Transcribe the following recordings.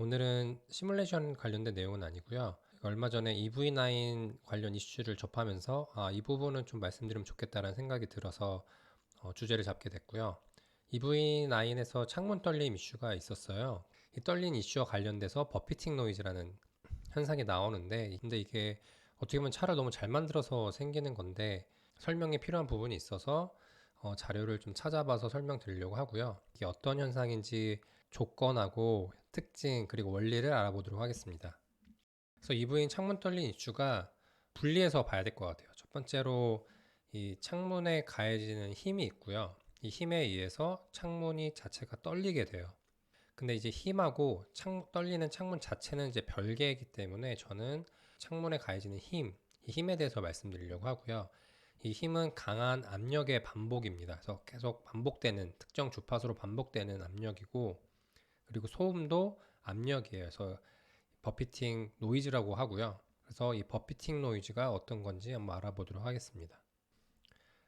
오늘은 시뮬레이션 관련된 내용은 아니고요. 얼마 전에 EV9 관련 이슈를 접하면서 이 부분은 좀 말씀드리면 좋겠다는 생각이 들어서 주제를 잡게 됐고요. EV9에서 창문 떨림 이슈가 있었어요. 이 떨린 이슈와 관련돼서 버피팅 노이즈라는 현상이 나오는데, 근데 이게 어떻게 보면 차를 너무 잘 만들어서 생기는 건데 설명이 필요한 부분이 있어서 자료를 좀 찾아봐서 설명드리려고 하고요. 이게 어떤 현상인지 조건하고 특징 그리고 원리를 알아보도록 하겠습니다. 그래서 EV인 창문 떨린 이슈가 분리해서 봐야 될 것 같아요. 첫 번째로 이 창문에 가해지는 힘이 있고요. 이 힘에 의해서 창문이 자체가 떨리게 돼요. 근데 이제 힘하고 떨리는 창문 자체는 이제 별개이기 때문에 저는 창문에 가해지는 힘, 이 힘에 대해서 말씀드리려고 하고요. 이 힘은 강한 압력의 반복입니다. 그래서 계속 반복되는 특정 주파수로 반복되는 압력이고, 그리고 소음도 압력이에요. 그래서 버피팅 노이즈라고 하고요. 그래서 이 버피팅 노이즈가 어떤 건지 한번 알아보도록 하겠습니다.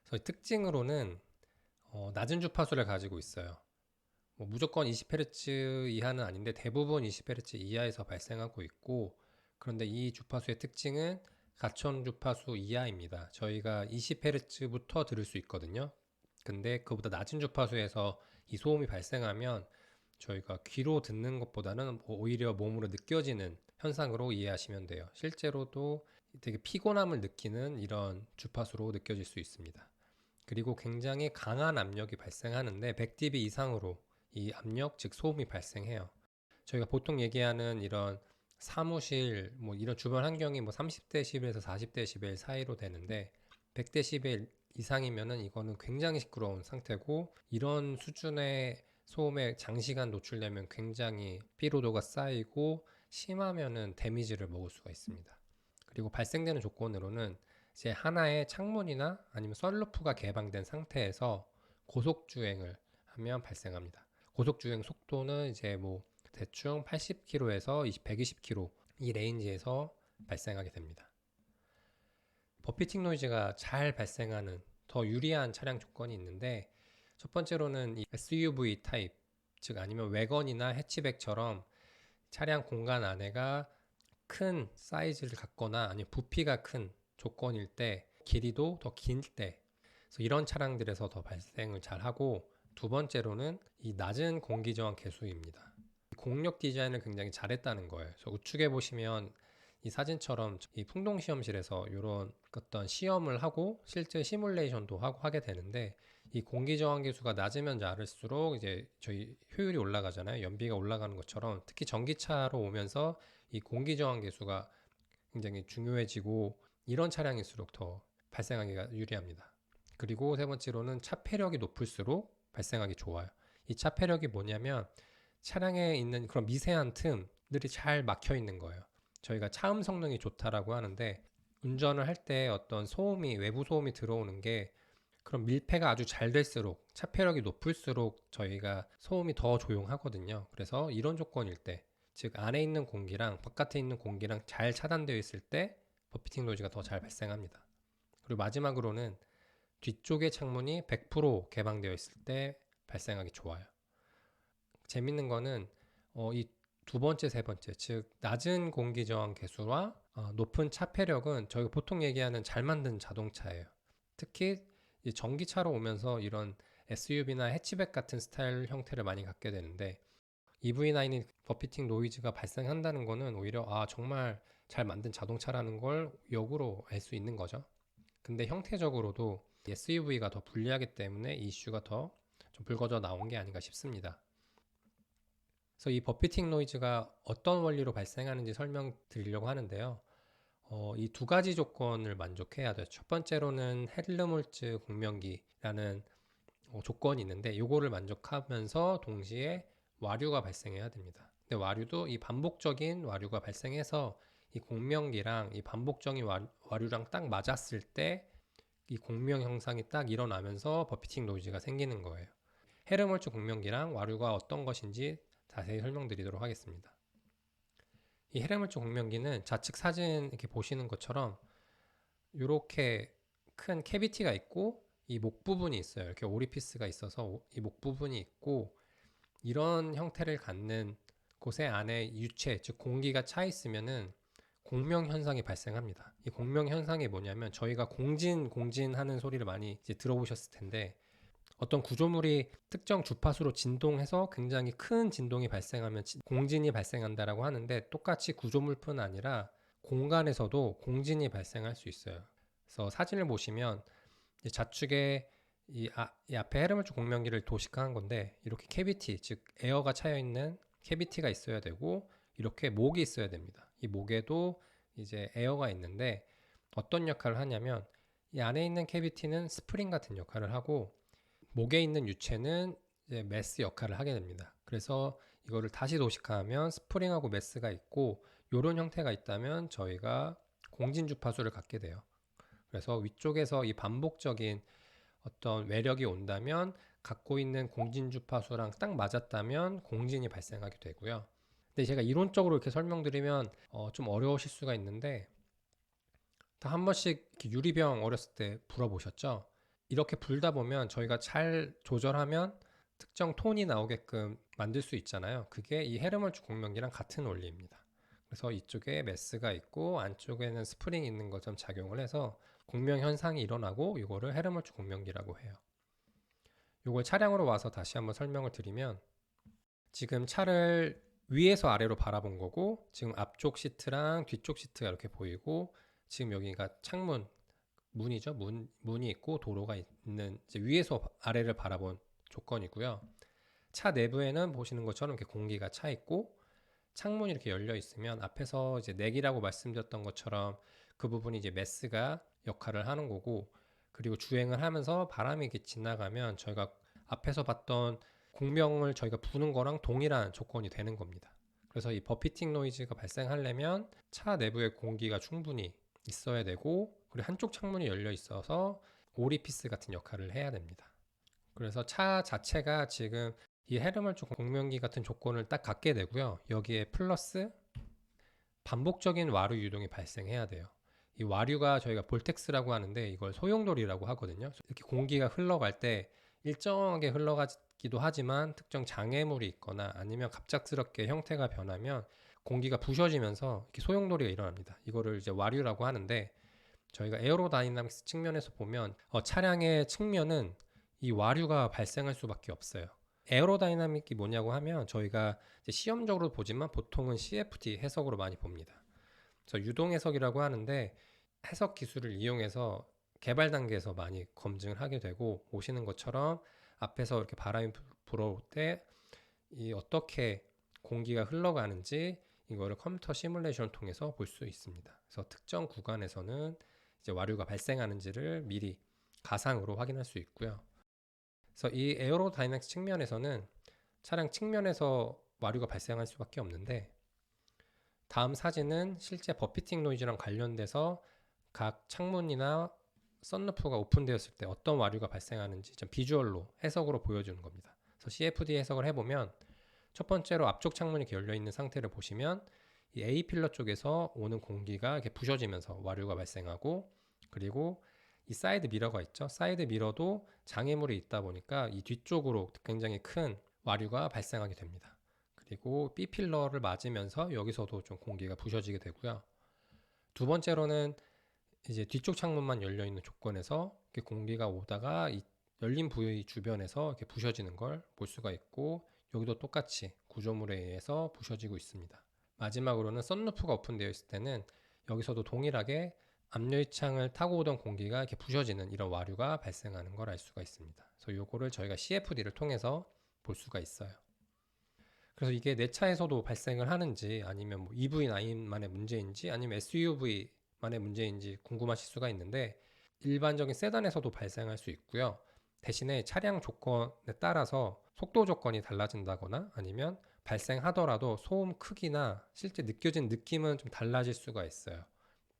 그래서 특징으로는 낮은 주파수를 가지고 있어요. 뭐 무조건 20Hz 이하는 아닌데 대부분 20Hz 이하에서 발생하고 있고, 그런데 이 주파수의 특징은 가청 주파수 이하입니다. 저희가 20Hz부터 들을 수 있거든요. 근데 그보다 낮은 주파수에서 이 소음이 발생하면 저희가 귀로 듣는 것보다는 오히려 몸으로 느껴지는 현상으로 이해하시면 돼요. 실제로도 되게 피곤함을 느끼는 이런 주파수로 느껴질 수 있습니다. 그리고 굉장히 강한 압력이 발생하는데 100dB 이상으로 이 압력, 즉 소음이 발생해요. 저희가 보통 얘기하는 이런 사무실, 뭐 이런 주변 환경이 뭐 30dB에서 40dB 사이로 되는데 100dB 이상이면은 이거는 굉장히 시끄러운 상태고, 이런 수준의 소음에 장시간 노출되면 굉장히 피로도가 쌓이고 심하면은 데미지를 먹을 수가 있습니다. 그리고 발생되는 조건으로는 이제 하나의 창문이나 아니면 썬루프가 개방된 상태에서 고속 주행을 하면 발생합니다. 고속 주행 속도는 이제 뭐 대충 80km에서 120km 이 레인지에서 발생하게 됩니다. 버피팅 노이즈가 잘 발생하는 더 유리한 차량 조건이 있는데, 첫 번째로는 이 SUV 타입, 즉 아니면 외건이나 해치백처럼 차량 공간 안에가 큰 사이즈를 갖거나 아니면 부피가 큰 조건일 때, 길이도 더 길 때, 그래서 이런 차량들에서 더 발생을 잘 하고, 두 번째로는 이 낮은 공기 저항 계수입니다. 공력 디자인을 굉장히 잘했다는 거예요. 그래서 우측에 보시면 이 사진처럼 이 풍동 시험실에서 이런 어떤 시험을 하고 실제 시뮬레이션도 하게 되는데, 이 공기 저항 계수가 낮으면 낮을수록 이제 저희 효율이 올라가잖아요. 연비가 올라가는 것처럼 특히 전기차로 오면서 이 공기 저항 계수가 굉장히 중요해지고, 이런 차량일수록 더 발생하기가 유리합니다. 그리고 세 번째로는 차폐력이 높을수록 발생하기 좋아요. 이 차폐력이 뭐냐면 차량에 있는 그런 미세한 틈들이 잘 막혀 있는 거예요. 저희가 차음 성능이 좋다라고 하는데, 운전을 할 때 어떤 소음이, 외부 소음이 들어오는 게 그런 밀폐가 아주 잘 될수록, 차폐력이 높을수록 저희가 소음이 더 조용하거든요. 그래서 이런 조건일 때, 즉 안에 있는 공기랑 바깥에 있는 공기랑 잘 차단되어 있을 때 버피팅 노이즈가 더 잘 발생합니다. 그리고 마지막으로는 뒤쪽의 창문이 100% 개방되어 있을 때 발생하기 좋아요. 재밌는 거는 이 두 번째, 세 번째, 즉 낮은 공기 저항 계수와 높은 차폐력은 저희가 보통 얘기하는 잘 만든 자동차예요. 특히 전기차로 오면서 이런 SUV나 해치백 같은 스타일 형태를 많이 갖게 되는데, EV9이 버피팅 노이즈가 발생한다는 거는 오히려 정말 잘 만든 자동차라는 걸 역으로 알 수 있는 거죠. 근데 형태적으로도 SUV가 더 불리하기 때문에 이 이슈가 더 좀 불거져 나온 게 아닌가 싶습니다. 그래서 이 버피팅 노이즈가 어떤 원리로 발생하는지 설명드리려고 하는데요. 이 두 가지 조건을 만족해야 돼요. 첫 번째로는 헬름홀츠 공명기라는 조건이 있는데, 이거를 만족하면서 동시에 와류가 발생해야 됩니다. 근데 와류도 이 반복적인 와류가 발생해서 이 공명기랑 이 반복적인 와류랑 딱 맞았을 때 이 공명 형상이 딱 일어나면서 버피팅 노이즈가 생기는 거예요. 헬름홀츠 공명기랑 와류가 어떤 것인지 자세히 설명드리도록 하겠습니다. 이 헬름홀츠 공명기는 좌측 사진 이렇게 보시는 것처럼 이렇게 큰 캐비티가 있고 이 목 부분이 있어요. 이렇게 오리피스가 있어서 이 목 부분이 있고, 이런 형태를 갖는 곳에 안에 유체, 즉 공기가 차 있으면은 공명 현상이 발생합니다. 이 공명 현상이 뭐냐면 저희가 공진하는 소리를 많이 이제 들어보셨을 텐데 어떤 구조물이 특정 주파수로 진동해서 굉장히 큰 진동이 발생하면 공진이 발생한다라고 하는데 똑같이 구조물뿐 아니라 공간에서도 공진이 발생할 수 있어요. 그래서 사진을 보시면 좌측에 이 앞에 헤르미츠 공명기를 도식화한 건데 이렇게 캐비티, 즉 에어가 차여 있는 캐비티가 있어야 되고 이렇게 목이 있어야 됩니다. 이 목에도 이제 에어가 있는데 어떤 역할을 하냐면 이 안에 있는 캐비티는 스프링 같은 역할을 하고 목에 있는 유체는 이제 매스 역할을 하게 됩니다. 그래서 이거를 다시 도식화하면 스프링하고 매스가 있고 이런 형태가 있다면 저희가 공진 주파수를 갖게 돼요. 그래서 위쪽에서 이 반복적인 어떤 외력이 온다면 갖고 있는 공진 주파수랑 딱 맞았다면 공진이 발생하게 되고요. 근데 제가 이론적으로 이렇게 설명드리면 좀 어려우실 수가 있는데 다 한 번씩 유리병 어렸을 때 불어보셨죠? 이렇게 불다 보면 저희가 잘 조절하면 특정 톤이 나오게끔 만들 수 있잖아요. 그게 이 헤르멀츠 공명기랑 같은 원리입니다. 그래서 이쪽에 매스가 있고 안쪽에는 스프링이 있는 것처럼 작용을 해서 공명 현상이 일어나고 이거를 헤르멀츠 공명기라고 해요. 이걸 차량으로 와서 다시 한번 설명을 드리면 지금 차를 위에서 아래로 바라본 거고 지금 앞쪽 시트랑 뒤쪽 시트가 이렇게 보이고 지금 여기가 창문 문이죠. 문이 있고 도로가 있는 이제 위에서 아래를 바라본 조건이고요. 차 내부에는 보시는 것처럼 이렇게 공기가 차 있고 창문이 이렇게 열려 있으면 앞에서 이제 내기라고 말씀드렸던 것처럼 그 부분이 이제 매스가 역할을 하는 거고 그리고 주행을 하면서 바람이 이렇게 지나가면 저희가 앞에서 봤던 공명을 저희가 부는 거랑 동일한 조건이 되는 겁니다. 그래서 이 버피팅 노이즈가 발생하려면 차 내부에 공기가 충분히 있어야 되고 그리고 한쪽 창문이 열려 있어서 오리피스 같은 역할을 해야 됩니다. 그래서 차 자체가 지금 이 헤르멀츠 공명기 같은 조건을 딱 갖게 되고요. 여기에 플러스 반복적인 와류 유동이 발생해야 돼요. 이 와류가 저희가 볼텍스라고 하는데 이걸 소용돌이라고 하거든요. 이렇게 공기가 흘러갈 때 일정하게 흘러가기도 하지만 특정 장애물이 있거나 아니면 갑작스럽게 형태가 변하면 공기가 부셔지면서 이렇게 소용돌이가 일어납니다. 이거를 이제 와류라고 하는데 저희가 에어로다이나믹스 측면에서 보면 차량의 측면은 이 와류가 발생할 수밖에 없어요. 에어로다이나믹이 뭐냐고 하면 저희가 이제 시험적으로 보지만 보통은 CFD 해석으로 많이 봅니다. 그래서 유동 해석이라고 하는데 해석 기술을 이용해서 개발 단계에서 많이 검증을 하게 되고 보시는 것처럼 앞에서 이렇게 바람이 불어올 때 이 어떻게 공기가 흘러가는지 이거를 컴퓨터 시뮬레이션을 통해서 볼 수 있습니다. 그래서 특정 구간에서는 이제 와류가 발생하는지를 미리 가상으로 확인할 수 있고요. 그래서 이 에어로다이나믹스 측면에서는 차량 측면에서 와류가 발생할 수밖에 없는데 다음 사진은 실제 버피팅 노이즈랑 관련돼서 각 창문이나 썬루프가 오픈되었을 때 어떤 와류가 발생하는지 좀 비주얼로 해석으로 보여주는 겁니다. 그래서 CFD 해석을 해보면 첫 번째로 앞쪽 창문이 열려 있는 상태를 보시면 이 A 필러 쪽에서 오는 공기가 이렇게 부셔지면서 와류가 발생하고 그리고 이 사이드 미러가 있죠. 사이드 미러도 장애물이 있다 보니까 이 뒤쪽으로 굉장히 큰 와류가 발생하게 됩니다. 그리고 B 필러를 맞으면서 여기서도 좀 공기가 부셔지게 되고요. 두 번째로는 이제 뒤쪽 창문만 열려 있는 조건에서 이렇게 공기가 오다가 이 열린 부위 주변에서 이렇게 부셔지는 걸 볼 수가 있고 여기도 똑같이 구조물에 의해서 부셔지고 있습니다. 마지막으로는 썬루프가 오픈되어 있을 때는 여기서도 동일하게 앞유리창을 타고 오던 공기가 이렇게 부셔지는 이런 와류가 발생하는 걸 알 수가 있습니다. 그래서 요거를 저희가 CFD를 통해서 볼 수가 있어요. 그래서 이게 내 차에서도 발생을 하는지 아니면 뭐 EV9만의 문제인지 아니면 SUV만의 문제인지 궁금하실 수가 있는데 일반적인 세단에서도 발생할 수 있고요. 대신에 차량 조건에 따라서 속도 조건이 달라진다거나 아니면 발생하더라도 소음 크기나 실제 느껴진 느낌은 좀 달라질 수가 있어요.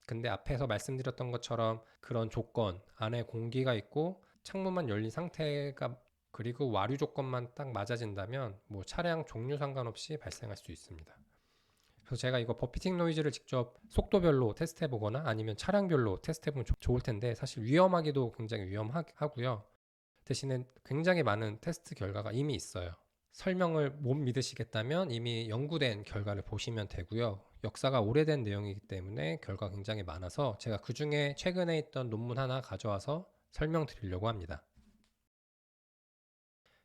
근데 앞에서 말씀드렸던 것처럼 그런 조건 안에 공기가 있고 창문만 열린 상태가 그리고 와류 조건만 딱 맞아진다면 뭐 차량 종류 상관없이 발생할 수 있습니다. 그래서 제가 이거 버피팅 노이즈를 직접 속도별로 테스트 해보거나 아니면 차량별로 테스트 해보면 좋을 텐데 사실 위험하기도 굉장히 위험하고요. 대신에 굉장히 많은 테스트 결과가 이미 있어요. 설명을 못 믿으시겠다면 이미 연구된 결과를 보시면 되고요. 역사가 오래된 내용이기 때문에 결과가 굉장히 많아서 제가 그 중에 최근에 있던 논문 하나 가져와서 설명드리려고 합니다.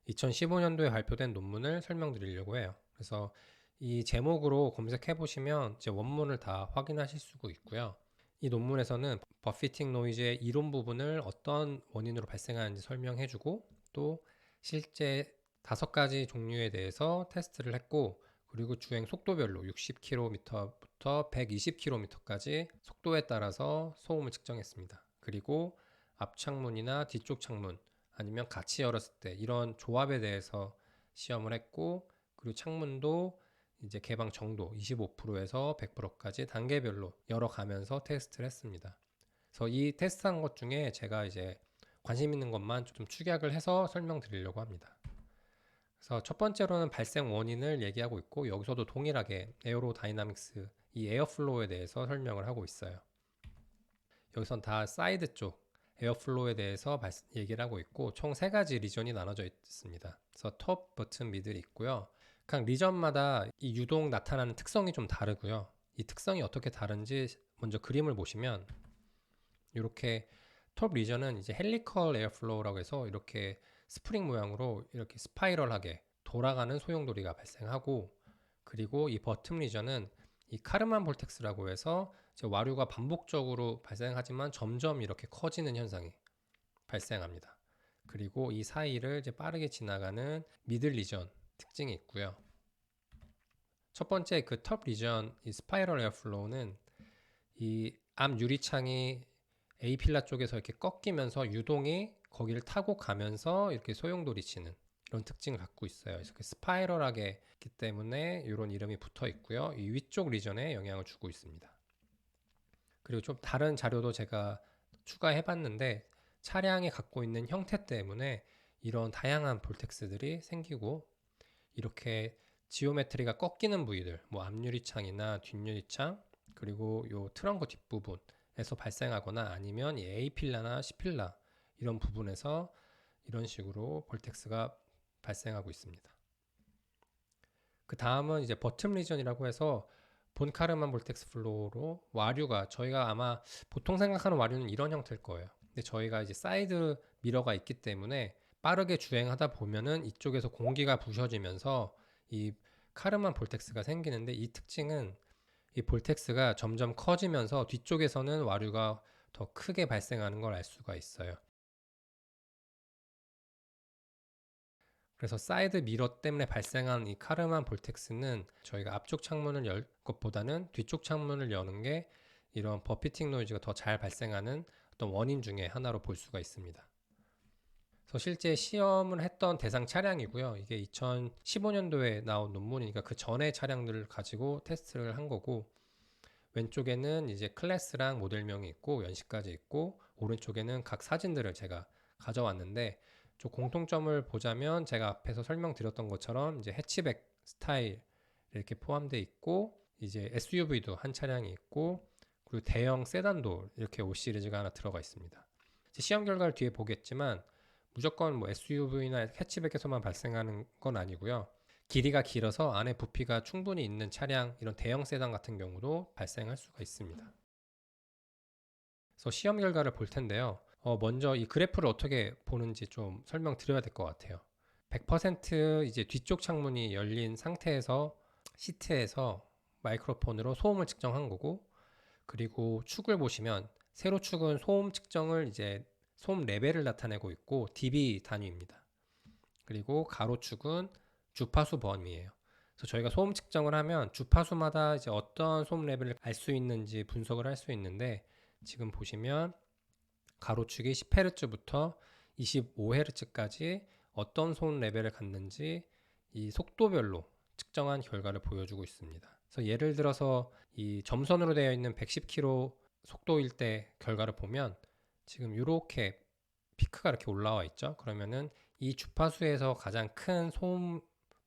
2015년도에 발표된 논문을 설명드리려고 해요. 그래서 이 제목으로 검색해 보시면 제 원문을 다 확인하실 수가 있고요. 이 논문에서는 버피팅 노이즈의 이론 부분을 어떤 원인으로 발생하는지 설명해주고 또 실제 5가지 종류에 대해서 테스트를 했고 그리고 주행 속도별로 60km부터 120km까지 속도에 따라서 소음을 측정했습니다. 그리고 앞창문이나 뒤쪽 창문 아니면 같이 열었을 때 이런 조합에 대해서 시험을 했고 그리고 창문도 이제 개방 정도 25%에서 100%까지 단계별로 열어가면서 테스트를 했습니다. 그래서 이 테스트한 것 중에 제가 이제 관심 있는 것만 좀 축약을 해서 설명드리려고 합니다. 그래서 첫 번째로는 발생 원인을 얘기하고 있고 여기서도 동일하게 에어로다이나믹스 이 에어플로우에 대해서 설명을 하고 있어요. 여기선 다 사이드 쪽 에어플로우에 대해서 얘기를 하고 있고 총 3가지 리전이 나눠져 있습니다. 그래서 톱, 버튼, 미들이 있고요. 각 리전마다 이 유동 나타나는 특성이 좀 다르고요. 이 특성이 어떻게 다른지 먼저 그림을 보시면 이렇게 톱 리전은 이제 헬리컬 에어플로우라고 해서 이렇게 스프링 모양으로 이렇게 스파이럴하게 돌아가는 소용돌이가 발생하고 그리고 이 버튼 리전은 이 카르만 볼텍스라고 해서 와류가 반복적으로 발생하지만 점점 이렇게 커지는 현상이 발생합니다. 그리고 이 사이를 이제 빠르게 지나가는 미들 리전 특징이 있고요. 첫 번째 그 톱 리전 이 스파이럴 에어플로우는 이 앞 유리창이 A 필라 쪽에서 이렇게 꺾이면서 유동이 거기를 타고 가면서 이렇게 소용돌이 치는 이런 특징을 갖고 있어요. 그래서 스파이럴하게 있기 때문에 이런 이름이 붙어 있고요. 이 위쪽 리전에 영향을 주고 있습니다. 그리고 좀 다른 자료도 제가 추가해 봤는데 차량이 갖고 있는 형태 때문에 이런 다양한 볼텍스들이 생기고 이렇게 지오메트리가 꺾이는 부위들 뭐 앞유리창이나 뒷유리창 그리고 요 트렁크 뒷부분에서 발생하거나 아니면 이 A필라나 C필라 이런 부분에서 이런 식으로 볼텍스가 발생하고 있습니다. 그 다음은 이제 버튼 리전이라고 해서 본 카르만 볼텍스 플로우로 와류가 저희가 아마 보통 생각하는 와류는 이런 형태일 거예요. 근데 저희가 이제 사이드 미러가 있기 때문에 빠르게 주행하다 보면은 이쪽에서 공기가 부셔지면서 이 카르만 볼텍스가 생기는데 이 특징은 이 볼텍스가 점점 커지면서 뒤쪽에서는 와류가 더 크게 발생하는 걸 알 수가 있어요. 그래서 사이드 미러 때문에 발생한 이 카르만 볼텍스는 저희가 앞쪽 창문을 열 것보다는 뒤쪽 창문을 여는 게 이런 버피팅 노이즈가 더 잘 발생하는 어떤 원인 중에 하나로 볼 수가 있습니다. 그래서 실제 시험을 했던 대상 차량이고요. 이게 2015년도에 나온 논문이니까 그 전에 차량들을 가지고 테스트를 한 거고 왼쪽에는 이제 클래스랑 모델명이 있고 연식까지 있고 오른쪽에는 각 사진들을 제가 가져왔는데 좀 공통점을 보자면 제가 앞에서 설명드렸던 것처럼 이제 해치백 스타일 이렇게 포함되어 있고 이제 SUV도 한 차량이 있고 그리고 대형 세단도 이렇게 5시리즈가 하나 들어가 있습니다. 시험 결과를 뒤에 보겠지만 무조건 뭐 SUV나 해치백에서만 발생하는 건 아니고요. 길이가 길어서 안에 부피가 충분히 있는 차량 이런 대형 세단 같은 경우도 발생할 수가 있습니다. 그래서 시험 결과를 볼 텐데요. 먼저 이 그래프를 어떻게 보는지 좀 설명드려야 될 것 같아요. 100% 이제 뒤쪽 창문이 열린 상태에서 시트에서 마이크로폰으로 소음을 측정한 거고 그리고 축을 보시면 세로 축은 소음 측정을 이제 소음 레벨을 나타내고 있고 dB 단위입니다. 그리고 가로축은 주파수 범위예요. 그래서 저희가 소음 측정을 하면 주파수마다 이제 어떤 소음 레벨을 알 수 있는지 분석을 할 수 있는데 지금 보시면 가로축이 10Hz부터 25Hz까지 어떤 소음 레벨을 갖는지 이 속도별로 측정한 결과를 보여주고 있습니다. 그래서 예를 들어서 이 점선으로 되어 있는 110km 속도일 때 결과를 보면 지금 이렇게 피크가 이렇게 올라와 있죠. 그러면은 이 주파수에서 가장 큰 소음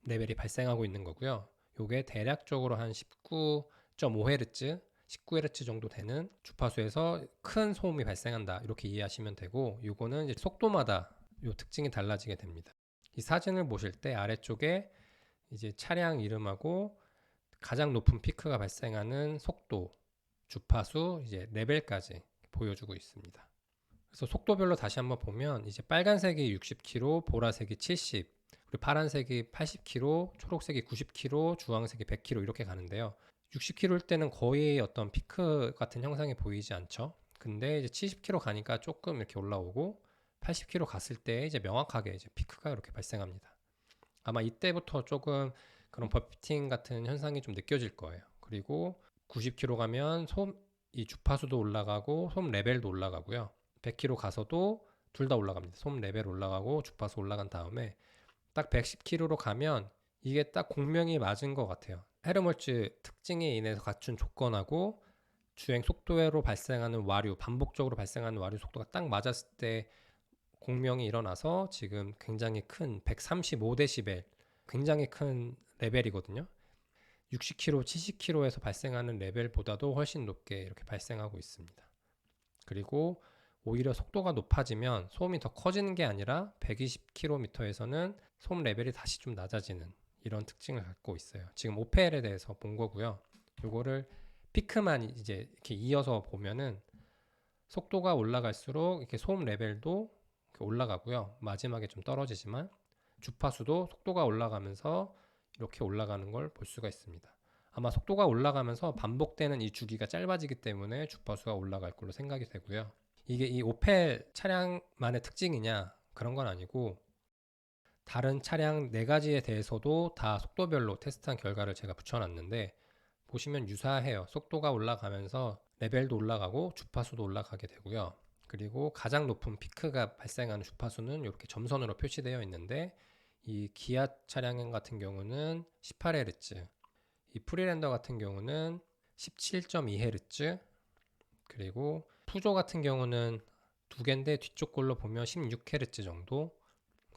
레벨이 발생하고 있는 거고요. 요게 대략적으로 한 19.5Hz, 19Hz 정도 되는 주파수에서 큰 소음이 발생한다. 이렇게 이해하시면 되고, 요거는 이제 속도마다 요 특징이 달라지게 됩니다. 이 사진을 보실 때 아래쪽에 이제 차량 이름하고 가장 높은 피크가 발생하는 속도, 주파수, 이제 레벨까지 보여주고 있습니다. 그래서 속도별로 다시 한번 보면 이제 빨간색이 60km, 보라색이 70, 그리고 파란색이 80km, 초록색이 90km, 주황색이 100km 이렇게 가는데요. 60km일 때는 거의 어떤 피크 같은 형상이 보이지 않죠. 근데 이제 70km 가니까 조금 이렇게 올라오고 80km 갔을 때 이제 명확하게 이제 피크가 이렇게 발생합니다. 아마 이때부터 조금 그런 버피팅 같은 현상이 좀 느껴질 거예요. 그리고 90km 가면 이 주파수도 올라가고 솜 레벨도 올라가고요. 100km 가서도 둘 다 올라갑니다. 솜 레벨 올라가고 주파수 올라간 다음에 딱 110km로 가면 이게 딱 공명이 맞은 것 같아요. 헤르몰츠 특징에 인해서 갖춘 조건하고 주행 속도로 발생하는 와류, 반복적으로 발생하는 와류 속도가 딱 맞았을 때 공명이 일어나서 지금 굉장히 큰 135dB, 굉장히 큰 레벨이거든요. 60km, 70km에서 발생하는 레벨보다도 훨씬 높게 이렇게 발생하고 있습니다. 그리고 오히려 속도가 높아지면 소음이 더 커지는 게 아니라 120km에서는 소음 레벨이 다시 좀 낮아지는 이런 특징을 갖고 있어요. 지금 오펠에 대해서 본 거고요. 요거를 피크만 이제 이렇게 이어서 보면은 속도가 올라갈수록 이렇게 소음 레벨도 이렇게 올라가고요. 마지막에 좀 떨어지지만 주파수도 속도가 올라가면서 이렇게 올라가는 걸 볼 수가 있습니다. 아마 속도가 올라가면서 반복되는 이 주기가 짧아지기 때문에 주파수가 올라갈 걸로 생각이 되고요. 이게 이 오펠 차량만의 특징이냐? 그런 건 아니고 다른 차량 4가지에 대해서도 다 속도별로 테스트한 결과를 제가 붙여놨는데 보시면 유사해요. 속도가 올라가면서 레벨도 올라가고 주파수도 올라가게 되고요. 그리고 가장 높은 피크가 발생하는 주파수는 이렇게 점선으로 표시되어 있는데 이 기아 차량 같은 경우는 18Hz, 이 프리랜더 같은 경우는 17.2Hz, 그리고 푸조 같은 경우는 두 개인데 뒤쪽 걸로 보면 16Hz 정도,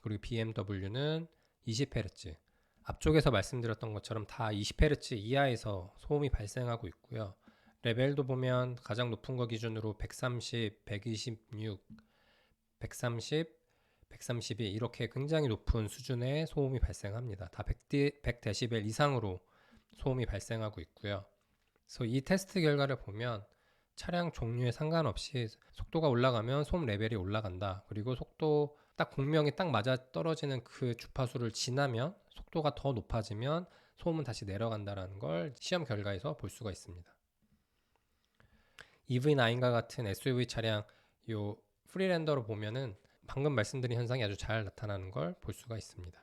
그리고 BMW는 20Hz. 앞쪽에서 말씀드렸던 것처럼 다 20Hz 이하에서 소음이 발생하고 있고요. 레벨도 보면 가장 높은 거 기준으로 130, 126, 130, 132 이렇게 굉장히 높은 수준의 소음이 발생합니다. 다 100dB 이상으로 소음이 발생하고 있고요. 그래서 이 테스트 결과를 보면 차량 종류에 상관없이 속도가 올라가면 소음 레벨이 올라간다. 그리고 속도 딱 공명이 딱 맞아 떨어지는 그 주파수를 지나면 속도가 더 높아지면 소음은 다시 내려간다는 걸 시험 결과에서 볼 수가 있습니다. EV9과 같은 SUV 차량 요 프리랜더로 보면은 방금 말씀드린 현상이 아주 잘 나타나는 걸 볼 수가 있습니다.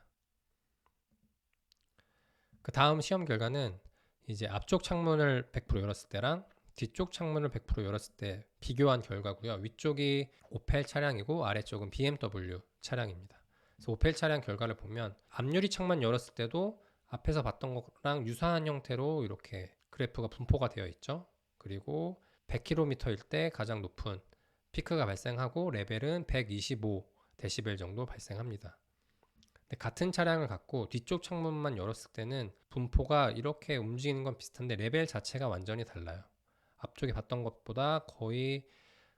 그 다음 시험 결과는 이제 앞쪽 창문을 100% 열었을 때랑 뒤쪽 창문을 100% 열었을 때 비교한 결과고요. 위쪽이 오펠 차량이고 아래쪽은 BMW 차량입니다. 그래서 오펠 차량 결과를 보면 앞유리 창문 열었을 때도 앞에서 봤던 거랑 유사한 형태로 이렇게 그래프가 분포가 되어 있죠. 그리고 100km일 때 가장 높은 피크가 발생하고 레벨은 125dB 정도 발생합니다. 같은 차량을 갖고 뒤쪽 창문만 열었을 때는 분포가 이렇게 움직이는 건 비슷한데 레벨 자체가 완전히 달라요. 앞쪽에 봤던 것보다 거의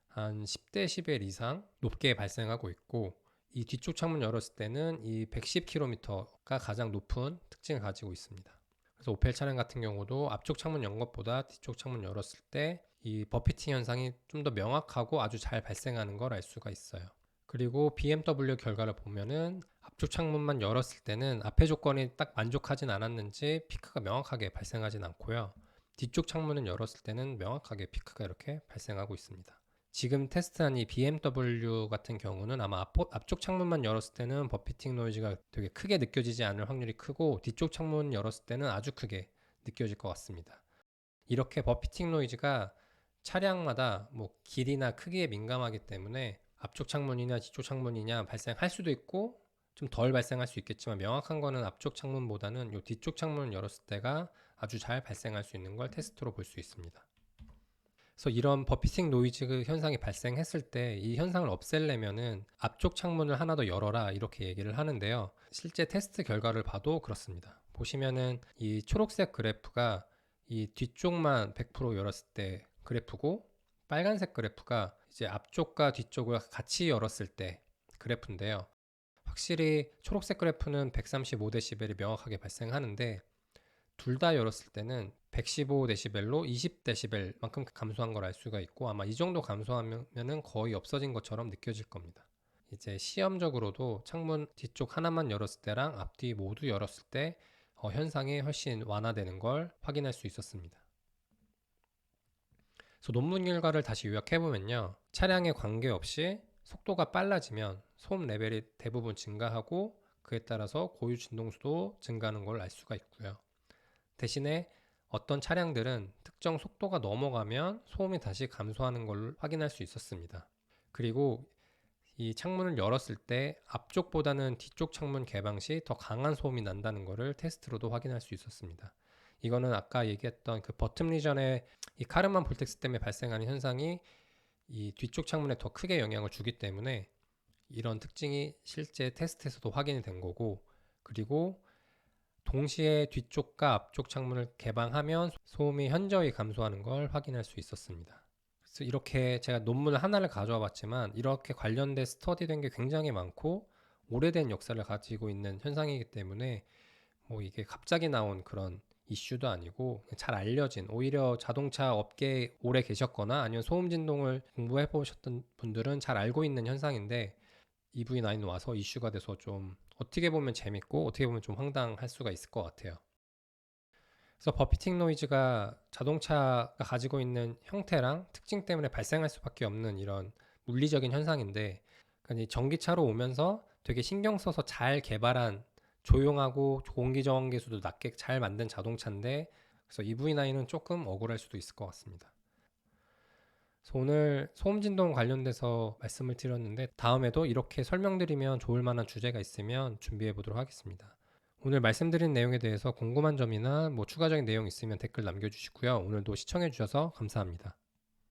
한 10dB 이상 높게 발생하고 있고 이 뒤쪽 창문 열었을 때는 이 110km가 가장 높은 특징을 가지고 있습니다. 그래서 오펠 차량 같은 경우도 앞쪽 창문 연 것보다 뒤쪽 창문 열었을 때 이 버피팅 현상이 좀 더 명확하고 아주 잘 발생하는 걸 알 수가 있어요. 그리고 BMW 결과를 보면은 앞쪽 창문만 열었을 때는 앞에 조건이 딱 만족하진 않았는지 피크가 명확하게 발생하진 않고요. 뒤쪽 창문을 열었을 때는 명확하게 피크가 이렇게 발생하고 있습니다. 지금 테스트한 이 BMW 같은 경우는 아마 앞쪽 창문만 열었을 때는 버피팅 노이즈가 되게 크게 느껴지지 않을 확률이 크고 뒤쪽 창문 열었을 때는 아주 크게 느껴질 것 같습니다. 이렇게 버피팅 노이즈가 차량마다 뭐 길이나 크기에 민감하기 때문에 앞쪽 창문이냐 뒤쪽 창문이냐 발생할 수도 있고 좀 덜 발생할 수 있겠지만 명확한 거는 앞쪽 창문보다는 이 뒤쪽 창문을 열었을 때가 아주 잘 발생할 수 있는 걸 테스트로 볼 수 있습니다. 그래서 이런 버피팅 노이즈 현상이 발생했을 때 이 현상을 없애려면은 앞쪽 창문을 하나 더 열어라 이렇게 얘기를 하는데요. 실제 테스트 결과를 봐도 그렇습니다. 보시면은 이 초록색 그래프가 이 뒤쪽만 100% 열었을 때 그래프고 빨간색 그래프가 이제 앞쪽과 뒤쪽을 같이 열었을 때 그래프인데요. 확실히 초록색 그래프는 135dB이 명확하게 발생하는데 둘 다 열었을 때는 115dB로 20dB만큼 감소한 걸 알 수가 있고 아마 이 정도 감소하면은 거의 없어진 것처럼 느껴질 겁니다. 이제 시험적으로도 창문 뒤쪽 하나만 열었을 때랑 앞뒤 모두 열었을 때 현상이 훨씬 완화되는 걸 확인할 수 있었습니다. 그래서 논문 결과를 다시 요약해보면요. 차량에 관계없이 속도가 빨라지면 소음 레벨이 대부분 증가하고 그에 따라서 고유 진동수도 증가하는 걸 알 수가 있고요. 대신에 어떤 차량들은 특정 속도가 넘어가면 소음이 다시 감소하는 걸 확인할 수 있었습니다. 그리고 이 창문을 열었을 때 앞쪽보다는 뒤쪽 창문 개방 시 더 강한 소음이 난다는 것을 테스트로도 확인할 수 있었습니다. 이거는 아까 얘기했던 그 버튼 리전의 이 카르만 볼텍스 때문에 발생하는 현상이 이 뒤쪽 창문에 더 크게 영향을 주기 때문에 이런 특징이 실제 테스트에서도 확인이 된 거고, 그리고 동시에 뒤쪽과 앞쪽 창문을 개방하면 소음이 현저히 감소하는 걸 확인할 수 있었습니다. 그래서 이렇게 제가 논문 하나를 가져와 봤지만 이렇게 관련된 스터디된 게 굉장히 많고 오래된 역사를 가지고 있는 현상이기 때문에 뭐 이게 갑자기 나온 그런 이슈도 아니고 잘 알려진, 오히려 자동차 업계에 오래 계셨거나 아니면 소음 진동을 공부해 보셨던 분들은 잘 알고 있는 현상인데 EV9 와서 이슈가 돼서 좀 어떻게 보면 재밌고 어떻게 보면 좀 황당할 수가 있을 것 같아요. 그래서 버피팅 노이즈가 자동차가 가지고 있는 형태랑 특징 때문에 발생할 수밖에 없는 이런 물리적인 현상인데, 그러니까 전기차로 오면서 되게 신경 써서 잘 개발한 조용하고 공기 저항계수도 낮게 잘 만든 자동차인데, 그래서 EV9은 조금 억울할 수도 있을 것 같습니다. 그래서 오늘 소음 진동 관련돼서 말씀을 드렸는데 다음에도 이렇게 설명드리면 좋을 만한 주제가 있으면 준비해 보도록 하겠습니다. 오늘 말씀드린 내용에 대해서 궁금한 점이나 뭐 추가적인 내용 있으면 댓글 남겨주시고요. 오늘도 시청해 주셔서 감사합니다.